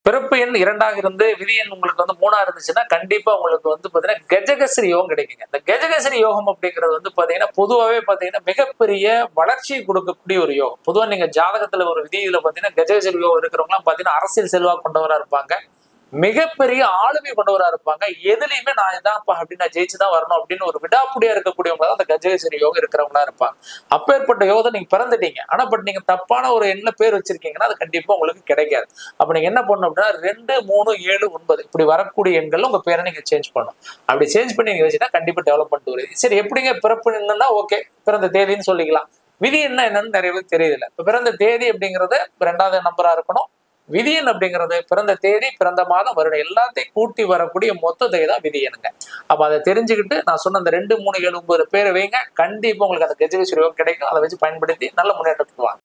பிறப்பு எண் 2ஆக இருந்து விதி எண் உங்களுக்கு வந்து 3ஆ இருந்துச்சுன்னா கண்டிப்பா உங்களுக்கு வந்து பாத்தீங்கன்னா கஜகஸ்ரீ யோகம் கிடைக்குங்க. இந்த கஜகஸ்ரீ யோகம் அப்படிங்கிறது வந்து பாத்தீங்கன்னா பொதுவாவே பாத்தீங்கன்னா மிகப்பெரிய வளர்ச்சியை கொடுக்கக்கூடிய ஒரு யோகம். பொதுவா நீங்க ஜாதகத்துல ஒரு விதியில பாத்தீங்கன்னா கஜகஸ்ரீ யோகம் இருக்கிறவங்க எல்லாம் பாத்தீங்கன்னா அரசியல் செல்வாக்கு கொண்டவரா இருப்பாங்க. மிகப்பெரிய ஆளுமை கொண்டவரா இருப்பாங்க. எதுலயுமே நான் இதான்ப்பா அப்படின்னு நான் ஜெயிச்சுதான் வரணும் அப்படின்னு ஒரு விடாப்புடியா இருக்கக்கூடியவங்க தான் அந்த கஜகேசரி யோகம் இருக்கிறவங்களா இருப்பாங்க. அப்பேற்பட்ட யோகத்தை நீங்க பிறந்துட்டீங்க. ஆனா பட் நீங்க தப்பான ஒரு எண்ணில பேர் வச்சிருக்கீங்கன்னா அது கண்டிப்பா உங்களுக்கு கிடைக்காது. அப்ப நீங்க என்ன பண்ணணும் அப்படின்னா 2, 3, 7, 9 இப்படி வரக்கூடிய எண்கள்ல உங்க பேரை நீங்க சேஞ்ச் பண்ணணும். அப்படி சேஞ்ச் பண்ணி நீங்க வச்சுட்டா கண்டிப்பா டெவலப்மெண்ட் வருது. சரி எப்படிங்க பிறப்பு என்னன்னா ஓகே பிறந்த தேதின்னு சொல்லிக்கலாம். விதி என்னன்னு நிறைய பேருக்கு தெரியல. இப்ப பிறந்த தேதி அப்படிங்கறது 2வது நம்பரா இருக்கணும். விதியன் அப்படிங்கிறது பிறந்த தேதி, பிறந்த மாதம், வருடம் எல்லாத்தையும் கூட்டி வரக்கூடிய மொத்த தொகை தான் விதியனுங்க. அப்ப அதை தெரிஞ்சுக்கிட்டு நான் சொன்ன அந்த 2, 3, 7, 9 பேரை வைங்க. கண்டிப்பா உங்களுக்கு அந்த கஜகேசரி யோகம் கிடைக்கும். அதை வச்சு பயன்படுத்தி நல்ல முன்னேற்றத்துக்கு வாங்க.